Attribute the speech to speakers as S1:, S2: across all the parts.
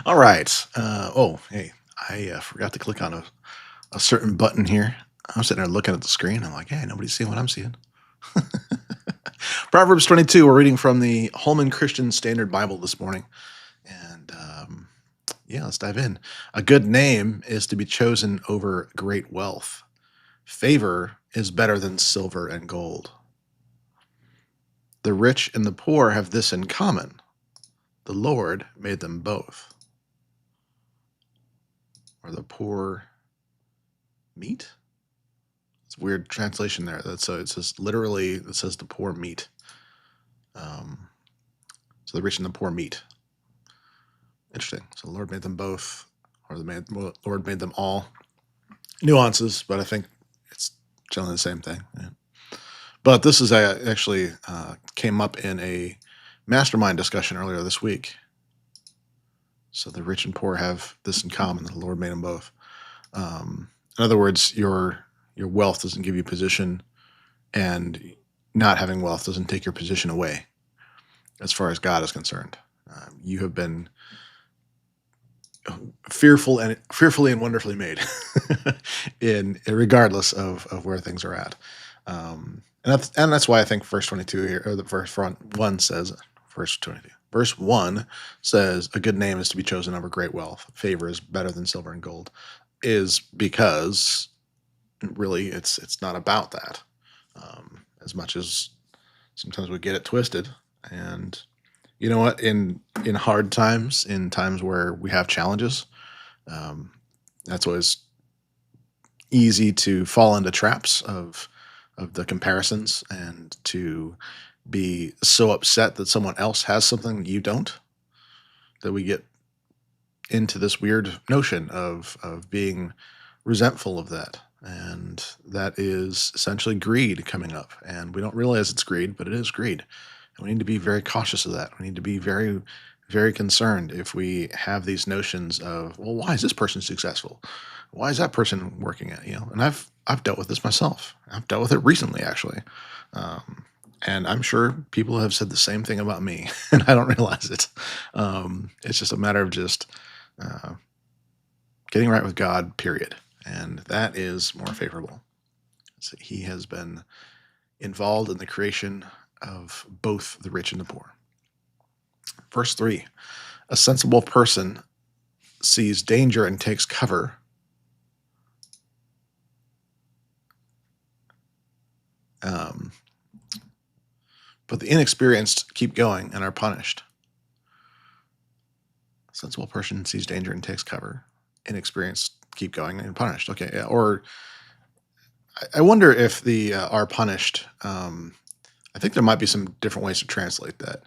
S1: All right. Hey, I forgot to click on a certain button here. I'm sitting there looking at the screen. I'm like, hey, nobody's seeing what I'm seeing. Proverbs 22. We're reading from the Holman Christian Standard Bible this morning. And yeah, let's dive in. A good name is to be chosen over great wealth. Favor is better than silver and gold. The rich and the poor have this in common: the Lord made them both. Or the poor meat? It's a weird translation there. That's so it says literally. It says the poor meat. Um, so the rich and the poor meat. Interesting. So the Lord made them both, or Lord made them all. Nuances, but I think it's generally the same thing. Yeah. But this is actually came up in a mastermind discussion earlier this week. So the rich and poor have this in common: the Lord made them both. In other words, your wealth doesn't give you position, and not having wealth doesn't take your position away as far as God is concerned. You have been fearfully and wonderfully made in regardless of where things are at. And that's why I think verse 22 here, or the verse front one says, verse 22. Verse 1 says, a good name is to be chosen over great wealth. Favor is better than silver and gold, is because really it's not about that. As much as sometimes we get it twisted. And you know what? In hard times, in times where we have challenges, um, that's always easy to fall into traps of the comparisons and to be so upset that someone else has something that you don't, that we get into this weird notion of being resentful of that. And that is essentially greed coming up. And we don't realize it's greed, but it is greed. And we need to be very cautious of that. We need to be very, very concerned if we have these notions of, well, why is this person successful? Why is that person working at, and I've dealt with this myself. I've dealt with it recently, actually. Um, and I'm sure people have said the same thing about me, and I don't realize it. It's just a matter of just uh, getting right with God, period. And that is more favorable. So he has been involved in the creation of both the rich and the poor. Verse 3: a sensible person sees danger and takes cover. Um, but the inexperienced keep going and are punished. A sensible person sees danger and takes cover. Inexperienced keep going and punished. Okay, yeah. Or I wonder if the are punished. I think there might be some different ways to translate that.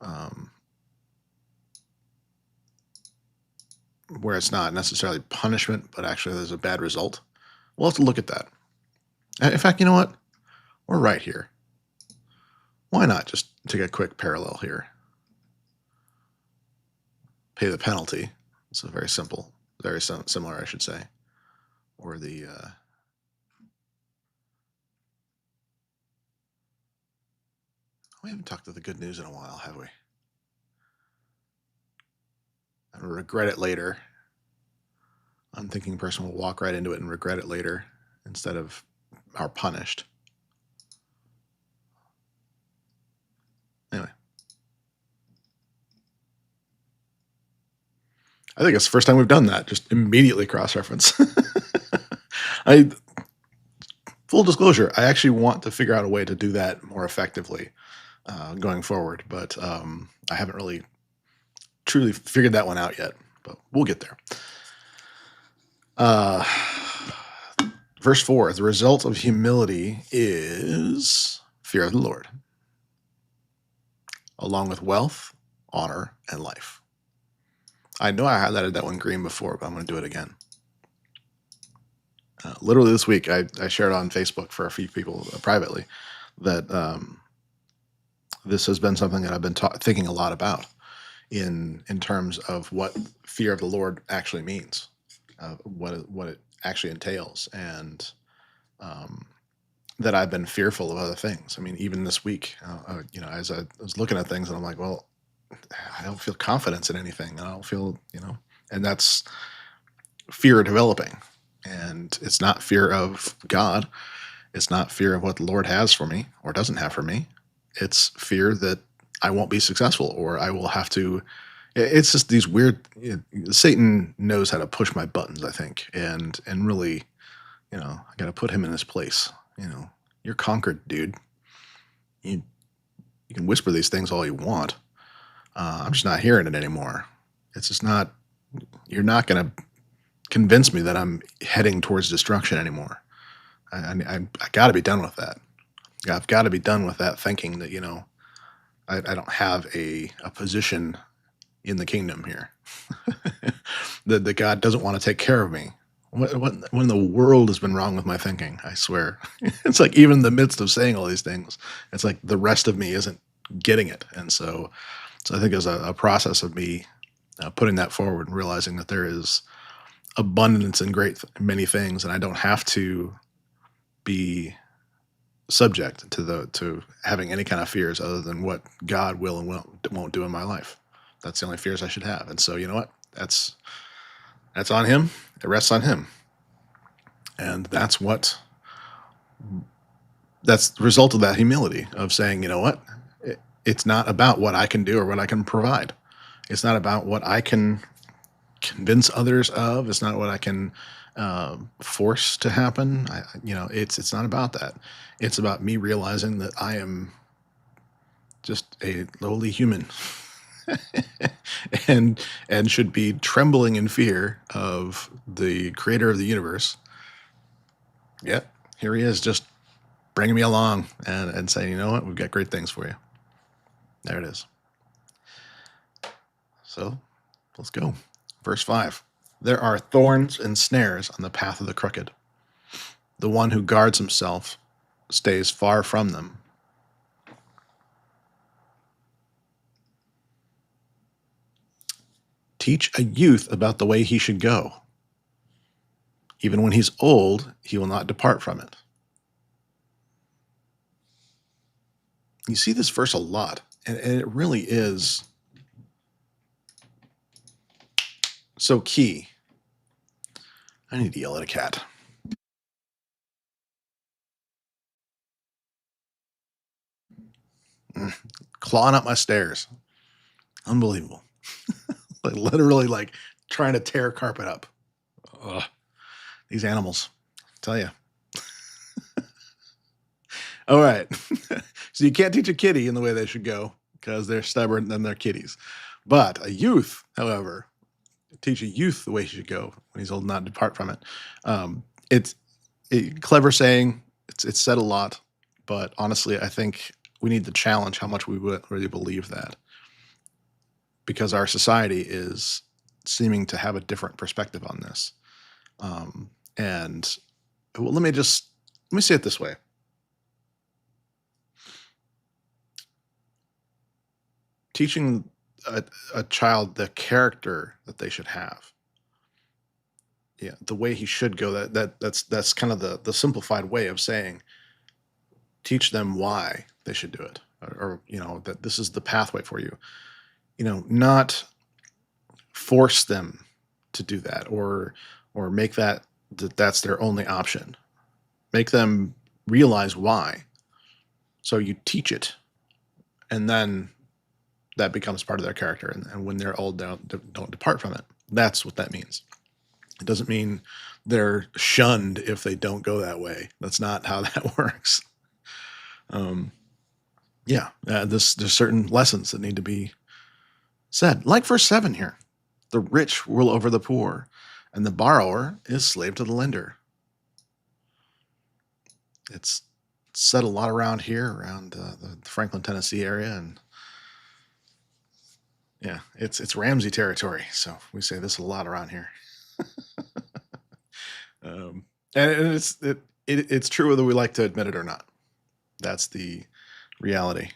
S1: Um, where it's not necessarily punishment, but actually there's a bad result. We'll have to look at that. In fact, you know what? We're right here. Why not just take a quick parallel here? Pay the penalty. It's a very simple, very similar, I should say. Or we haven't talked about the good news in a while, have we? And regret it later. Unthinking person will walk right into it and regret it later instead of are punished. Anyway, I think it's the first time we've done that. Just immediately cross reference. I Full disclosure, I actually want to figure out a way to do that more effectively going forward, but I haven't really truly figured that one out yet. But we'll get there. Uh, Verse 4: the result of humility is fear of the Lord, along with wealth, honor, and life. I know I highlighted that one green before, but I'm going to do it again. Literally this week, I shared on Facebook for a few people privately that this has been something that I've been thinking a lot about in terms of what fear of the Lord actually means, what it actually entails, and um, that I've been fearful of other things. I mean, even this week, as I was looking at things, and I'm like, well, I don't feel confidence in anything. I don't feel, and that's fear developing. And it's not fear of God. It's not fear of what the Lord has for me or doesn't have for me. It's fear that I won't be successful or I will have to. It's just these weird. Satan knows how to push my buttons, I think, and really, I got to put him in his place. You're conquered, dude. You you can whisper these things all you want. I'm just not hearing it anymore. It's just not. You're not going to convince me that I'm heading towards destruction anymore. I got to be done with that. I've got to be done with that thinking that I don't have a position in the kingdom here. That God doesn't want to take care of me. What in the world has been wrong with my thinking? I swear. It's like even in the midst of saying all these things, it's like the rest of me isn't getting it. And so I think it's a process of me putting that forward and realizing that there is abundance in many things, and I don't have to be subject to having any kind of fears other than what God will and won't do in my life. That's the only fears I should have. And so you know what? That's on him. It rests on him. And that's the result of that humility of saying, you know what? It's not about what I can do or what I can provide. It's not about what I can convince others of. It's not what I can force to happen. It's not about that. It's about me realizing that I am just a lowly human, and should be trembling in fear of the creator of the universe. Yep, here he is, just bringing me along and saying, you know what, we've got great things for you. There it is. So let's go. Verse 5. There are thorns and snares on the path of the crooked. The one who guards himself stays far from them. Teach a youth about the way he should go. Even when he's old, he will not depart from it. You see this verse a lot, and it really is so key. I need to yell at a cat. Clawing up my stairs. Unbelievable. Like literally like trying to tear carpet up. Ugh. These animals, I tell you. All right. So you can't teach a kitty in the way they should go because they're stubborn and they're kitties. But a youth, however, teach a youth the way he should go when he's old, not depart from it. It's a clever saying. It's said a lot, but honestly, I think we need to challenge how much we would really believe that, because our society is seeming to have a different perspective on this. And well, let me say it this way. Teaching a child the character that they should have, yeah, the way he should go. That's kind of the simplified way of saying teach them why they should do it, or that this is the pathway for you. Not force them to do that, or make that's their only option. Make them realize why. So you teach it, and then that becomes part of their character. And when they're old, don't depart from it. That's what that means. It doesn't mean they're shunned if they don't go that way. That's not how that works. Um, yeah, there's certain lessons that need to be said. Like verse 7 here. The rich rule over the poor, and the borrower is slave to the lender. It's said a lot around here, around the Franklin, Tennessee area, and yeah, it's Ramsey territory. So we say this a lot around here. And it's true whether we like to admit it or not. That's the reality.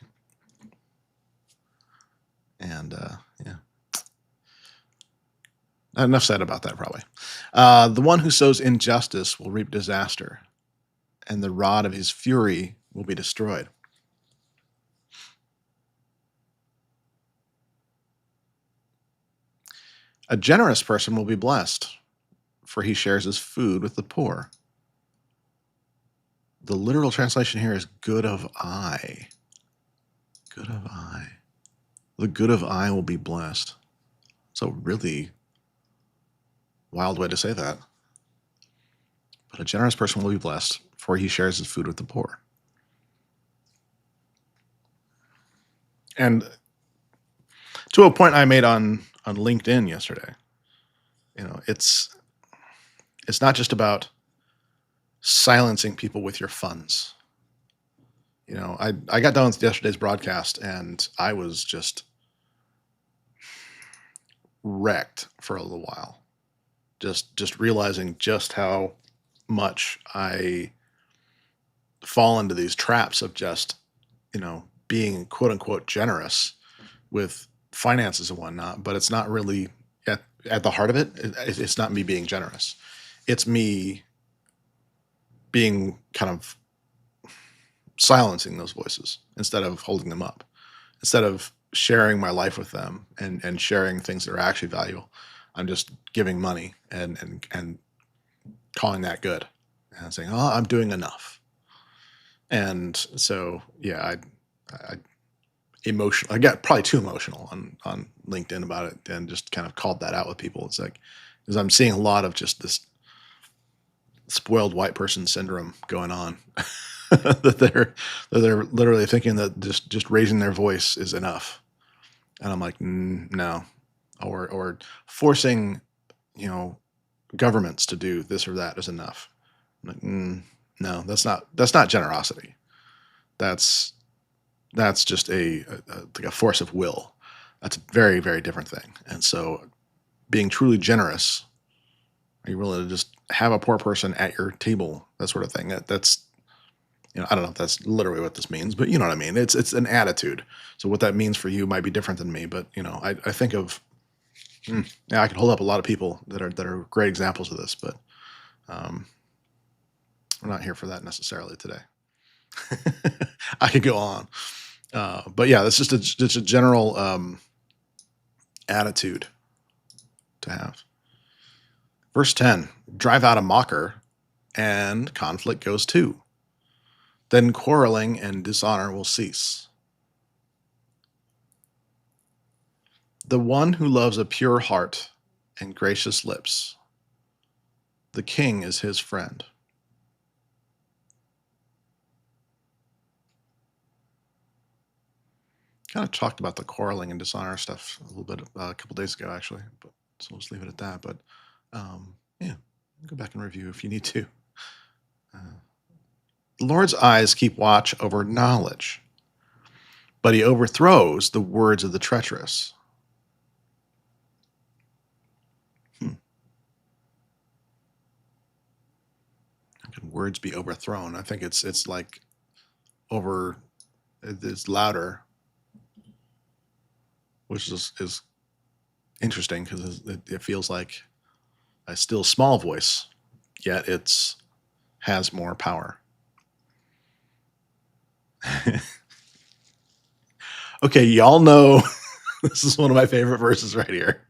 S1: And yeah, enough said about that. Probably the one who sows injustice will reap disaster, and the rod of his fury will be destroyed. A generous person will be blessed, for he shares his food with the poor. The literal translation here is good of eye. Good of eye. The good of eye will be blessed. So really wild way to say that. But a generous person will be blessed, for he shares his food with the poor. And to a point I made on LinkedIn yesterday, it's not just about silencing people with your funds. I got done with yesterday's broadcast and I was just wrecked for a little while. Just realizing just how much I fall into these traps of just, being quote unquote generous with finances and whatnot, but it's not really at the heart of it. It's not me being generous. It's me being kind of silencing those voices instead of holding them up, instead of sharing my life with them and sharing things that are actually valuable. I'm just giving money and calling that good and saying, "Oh, I'm doing enough." And so, yeah, I emotional. I got probably too emotional on LinkedIn about it, and just kind of called that out with people. It's like, because I'm seeing a lot of just this spoiled white person syndrome going on, that they're literally thinking that just raising their voice is enough, and I'm like, no, or forcing, you know, governments to do this or that is enough. I'm like, no, that's not generosity. That's that's just like a force of will. That's a very, very different thing. And so, being truly generous, are you willing to just have a poor person at your table, that sort of thing? That's, I don't know if that's literally what this means, but you know what I mean. It's an attitude. So what that means for you might be different than me. But I think of, yeah, I could hold up a lot of people that are great examples of this, but um, we're not here for that necessarily today. I could go on, but yeah, that's just a general attitude to have. Verse 10, drive out a mocker, and conflict goes too. Then quarreling and dishonor will cease. The one who loves a pure heart and gracious lips, the king is his friend. Kind of talked about the quarreling and dishonor stuff a little bit a couple days ago, actually, but so we'll just leave it at that. But yeah, go back and review if you need to. Uh, the Lord's eyes keep watch over knowledge, but he overthrows the words of the treacherous. Hmm. How can words be overthrown? I think it's like over. It's louder, which is interesting because it feels like a still small voice, yet it's has more power. Okay, y'all know this is one of my favorite verses right here.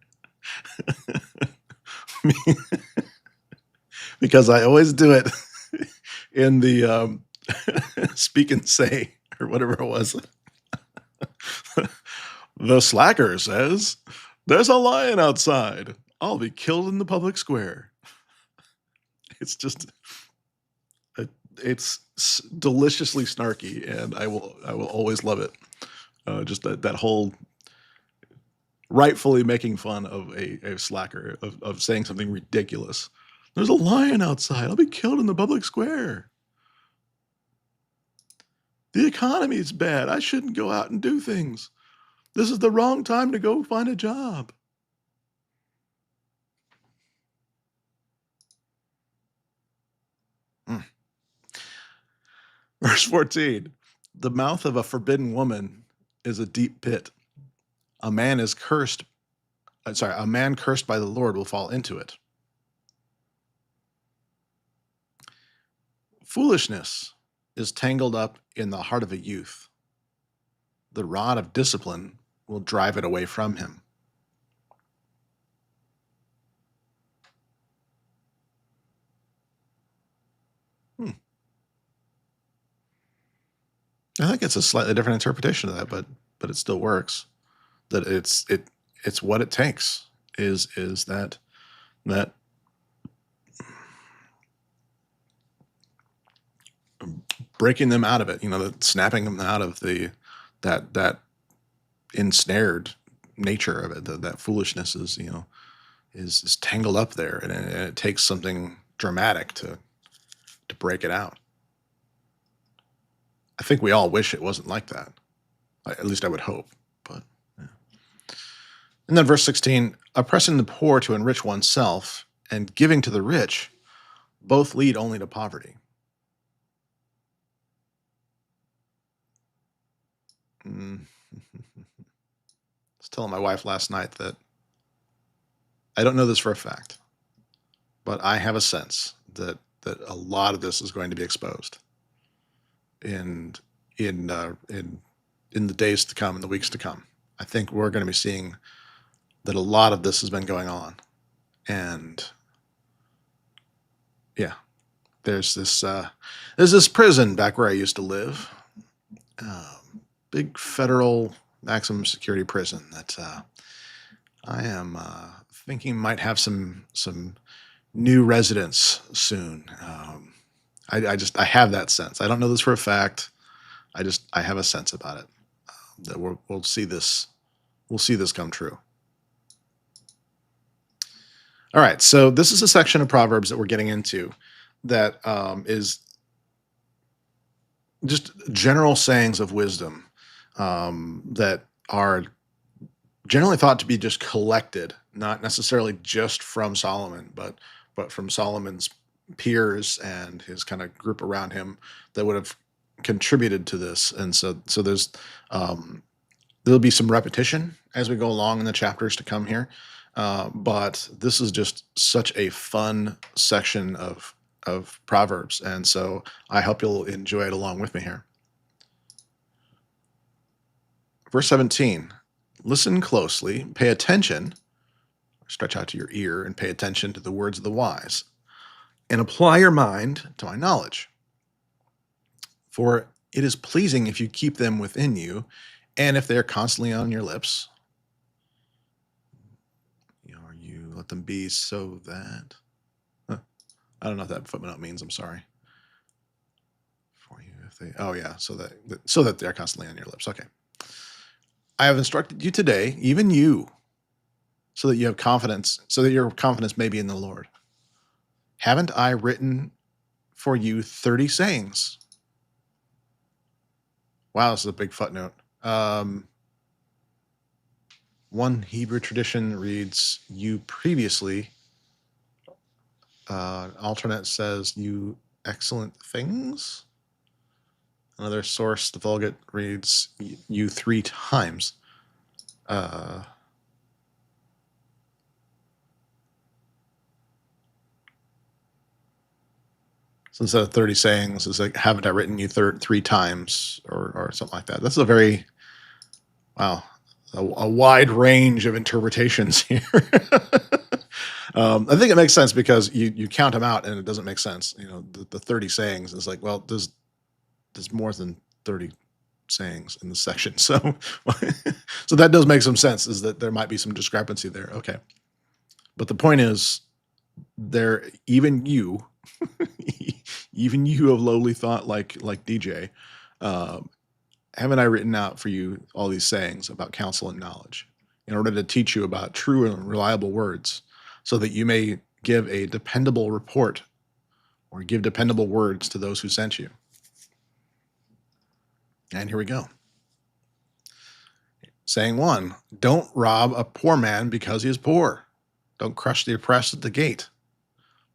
S1: Because I always do it in the speak and say or whatever it was. The slacker says, "There's a lion outside. I'll be killed in the public square." It's just it, it's deliciously snarky, and I will always love it. Just that whole rightfully making fun of a slacker of saying something ridiculous. There's a lion outside. I'll be killed in the public square. The economy is bad. I shouldn't go out and do things. This is the wrong time to go find a job. Mm. Verse 14. The mouth of a forbidden woman is a deep pit. A man is cursed. A man cursed by the Lord will fall into it. Foolishness is tangled up in the heart of a youth. The rod of discipline will drive it away from him. Hmm. I think it's a slightly different interpretation of that, but it still works. That it's what it takes is that breaking them out of it, the snapping them out of that ensnared nature of it. That foolishness is tangled up there, and it takes something dramatic to break it out. I think we all wish it wasn't like that. At least I would hope. But yeah. And then verse 16, oppressing the poor to enrich oneself and giving to the rich both lead only to poverty. Mm. I was telling my wife last night that I don't know this for a fact, but I have a sense that a lot of this is going to be exposed in in uh, in in the days to come, in the weeks to come. I think we're going to be seeing that a lot of this has been going on, and yeah, there's this prison back where I used to live, big federal maximum security prison that I am thinking might have some new residents soon. I have that sense. I don't know this for a fact. I have a sense about it, that we'll see this come true. All right, so this is a section of Proverbs that we're getting into that is just general sayings of wisdom that are generally thought to be just collected, not necessarily just from Solomon, but from Solomon's peers and his kind of group around him that would have contributed to this. And so um, there'll be some repetition as we go along in the chapters to come here. But this is just such a fun section of Proverbs, and so I hope you'll enjoy it along with me here. Verse 17: listen closely, pay attention, stretch out to your ear, and pay attention to the words of the wise, and apply your mind to my knowledge. For it is pleasing if you keep them within you, and if they are constantly on your lips. You let them be so that. Huh, I don't know what that footnote means. I'm sorry. For you, if they. Oh yeah, so that they're constantly on your lips. Okay. I have instructed you today, even you, so that you have confidence, so that your confidence may be in the Lord. Haven't I written for you 30 sayings? Wow, this is a big footnote. One Hebrew tradition reads, you previously. Alternate says, you excellent things. Another source, the Vulgate, reads, you 3 times. So instead of 30 sayings, it's like, haven't I written you 3 times, or something like that. That's a very, wow, a wide range of interpretations here. I think it makes sense because you count them out and it doesn't make sense. The 30 sayings is like, well, there's more than 30 sayings in this section. So, so that does make some sense, is that there might be some discrepancy there. Okay. But the point is, there, even you, even you of lowly thought, like DJ, haven't I written out for you all these sayings about counsel and knowledge, in order to teach you about true and reliable words, so that you may give a dependable report, or give dependable words to those who sent you. And here we go. Saying 1, don't rob a poor man because he is poor. Don't crush the oppressed at the gate.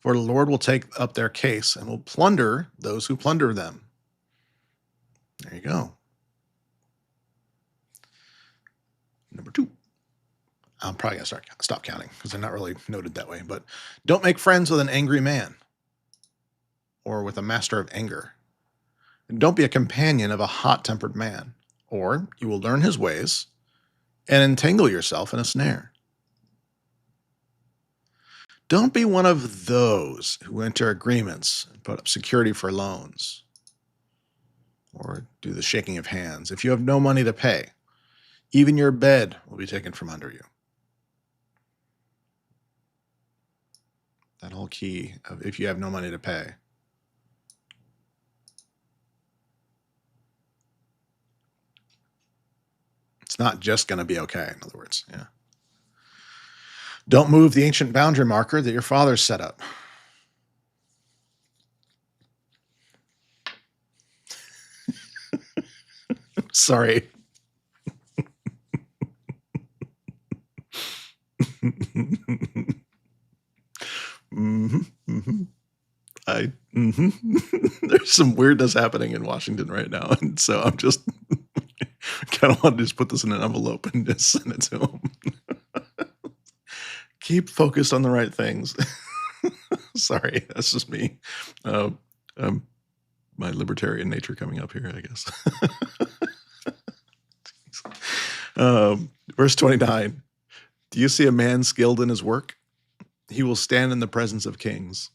S1: For the Lord will take up their case and will plunder those who plunder them. There you go. Number 2. I'm probably going to stop counting because they're not really noted that way. But don't make friends with an angry man, or with a master of anger. And don't be a companion of a hot-tempered man, or you will learn his ways and entangle yourself in a snare. Don't be one of those who enter agreements and put up security for loans or do the shaking of hands. If you have no money to pay, even your bed will be taken from under you. That whole key of if you have no money to pay. It's not just going to be okay, in other words. Yeah. Don't move the ancient boundary marker that your fathers set up. Sorry. hmm hmm There's some weirdness happening in Washington right now, and so I'm just kind of want to just put this in an envelope and just send it to them. Keep focused on the right things. Sorry, that's just me. Uh, um, my libertarian nature coming up here, I guess. Verse 29. Do you see a man skilled in his work? He will stand in the presence of kings.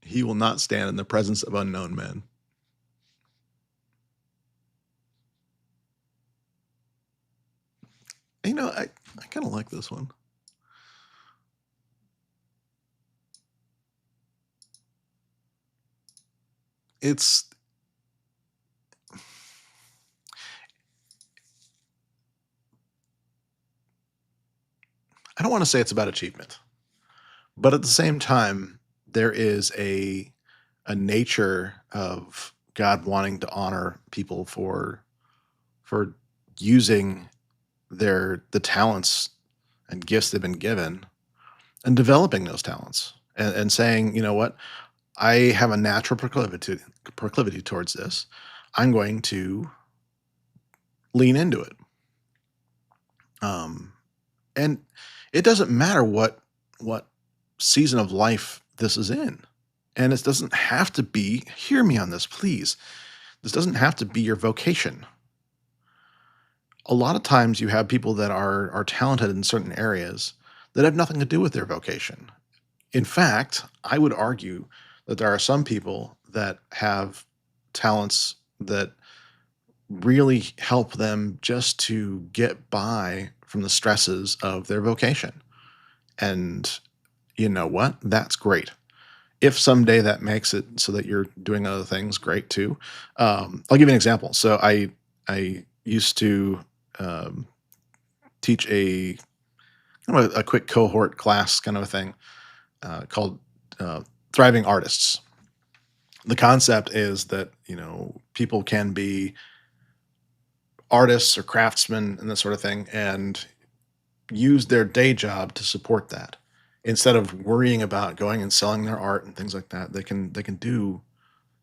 S1: He will not stand in the presence of unknown men. I kind of like this one. It's I don't want to say it's about achievement, but at the same time, there is a nature of God wanting to honor people for using the talents and gifts they've been given and developing those talents and saying, you know what, I have a natural proclivity towards this. I'm going to lean into it. Um, and it doesn't matter what season of life this is in. And it doesn't have to be, hear me on this, please. This doesn't have to be your vocation. A lot of times you have people that are talented in certain areas that have nothing to do with their vocation. In fact, I would argue that there are some people that have talents that really help them just to get by from the stresses of their vocation. And you know what? That's great. If someday that makes it so that you're doing other things, great too. I'll give you an example. So I used to um, teach a kind of a quick cohort class kind of a thing called uh, Thriving Artists. The concept is that people can be artists or craftsmen and that sort of thing, and use their day job to support that. Instead of worrying about going and selling their art and things like that, they can do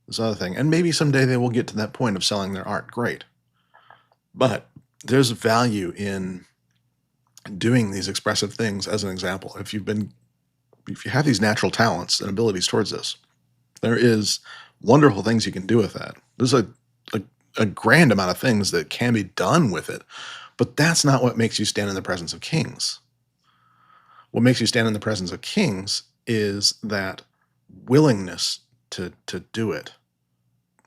S1: this other thing. And maybe someday they will get to that point of selling their art. Great. But there's value in doing these expressive things as an example. If you have these natural talents and abilities towards this, there is wonderful things you can do with that. There's a, a grand amount of things that can be done with it, but that's not what makes you stand in the presence of kings. What makes you stand in the presence of kings is that willingness to do it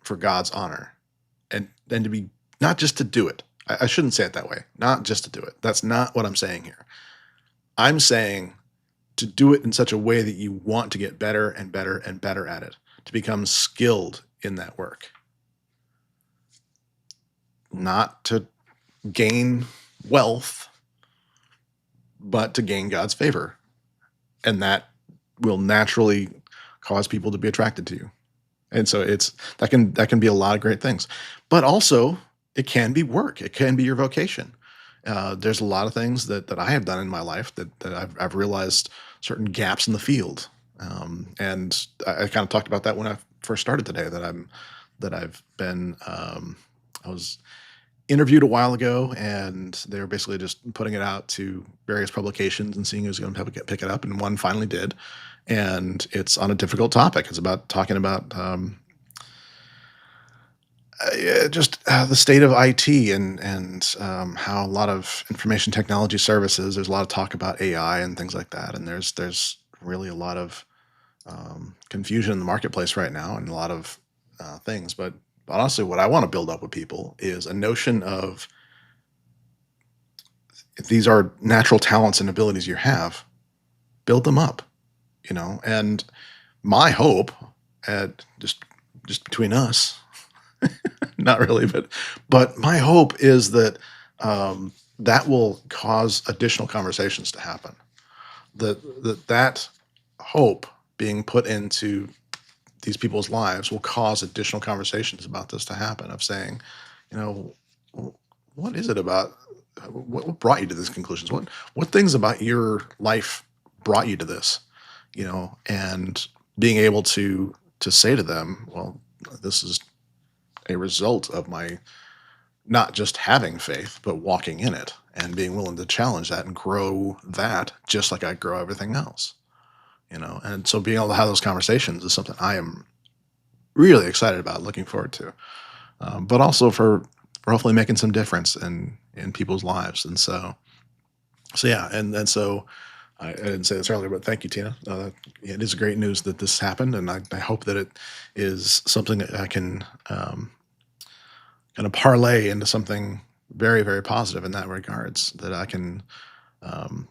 S1: for God's honor, and to be not just to do it. I shouldn't say it that way. Not just to do it. That's not what I'm saying here. I'm saying to do it in such a way that you want to get better and better and better at it, to become skilled in that work, not to gain wealth, but to gain God's favor. And that will naturally cause people to be attracted to you. And so that can be a lot of great things. But also it can be work. It can be your vocation. There's a lot of things that I have done in my life that I've realized certain gaps in the field. And I kind of talked about that when I first started today, that I've been, I was interviewed a while ago, and they were basically just putting it out to various publications and seeing who's going to pick it up. And one finally did. And it's on a difficult topic. It's about talking about just the state of IT and how a lot of information technology services. There's a lot of talk about AI and things like that, and there's really a lot of confusion in the marketplace right now, and a lot of things. But honestly, what I want to build up with people is a notion of, if these are natural talents and abilities you have, build them up. And my hope, at just between us, not really, but my hope is that that will cause additional conversations to happen. That hope being put into these people's lives will cause additional conversations about this to happen, of saying, you know, what is it about, what brought you to these conclusions? What things about your life brought you to this? And being able to say to them, well, this is a result of my not just having faith, but walking in it and being willing to challenge that and grow that, just like I grow everything else. And so being able to have those conversations is something I am really excited about, looking forward to, but also for hopefully making some difference in people's lives. And so yeah, and so I didn't say this earlier, but thank you, Tina. It is great news that this happened, and I hope that it is something that I can kind of parlay into something very, very positive in that regards. That I can um,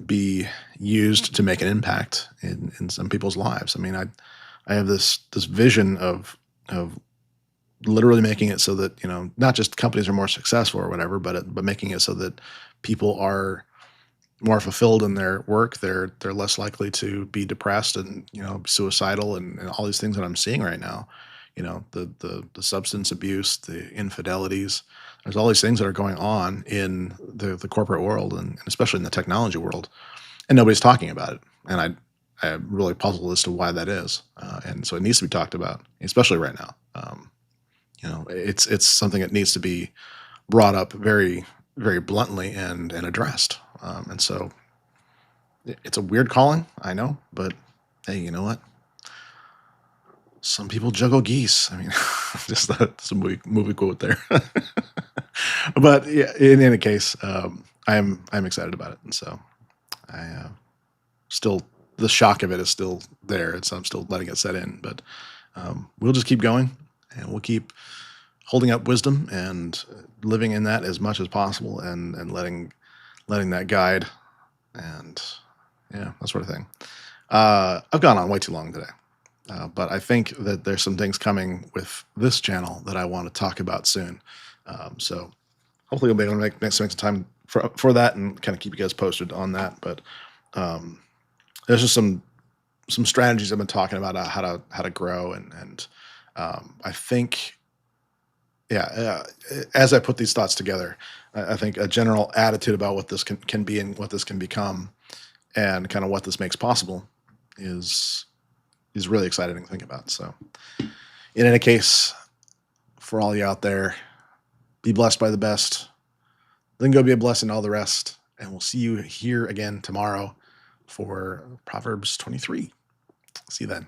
S1: be used to make an impact in some people's lives. I mean, I have this vision of literally making it so that, not just companies are more successful or whatever, but making it so that people are more fulfilled in their work. They're less likely to be depressed and, suicidal, and all these things that I'm seeing right now. The substance abuse, the infidelities. There's all these things that are going on in the corporate world, and especially in the technology world, and nobody's talking about it. And I'm really puzzled as to why that is. And so it needs to be talked about, especially right now. It's something that needs to be brought up very, very bluntly and addressed. And so it's a weird calling, I know, but hey, you know what? Some people juggle geese. I mean, just that's a movie quote there. But yeah, in any case, I'm excited about it, and so I still, the shock of it is still there. I'm still letting it set in, but we'll just keep going, and we'll keep holding up wisdom and living in that as much as possible, and letting that guide, and yeah, that sort of thing. I've gone on way too long today. But I think that there's some things coming with this channel that I want to talk about soon. So hopefully we'll be able to make some time for that, and kind of keep you guys posted on that. But um, there's just some strategies I've been talking about, how to grow, and I think, yeah, as I put these thoughts together, I think a general attitude about what this can be and what this can become, and kind of what this makes possible, is really exciting to think about. So, in any case, for all you out there, be blessed by the best. Then go be a blessing to all the rest. And we'll see you here again tomorrow for Proverbs 23. See you then.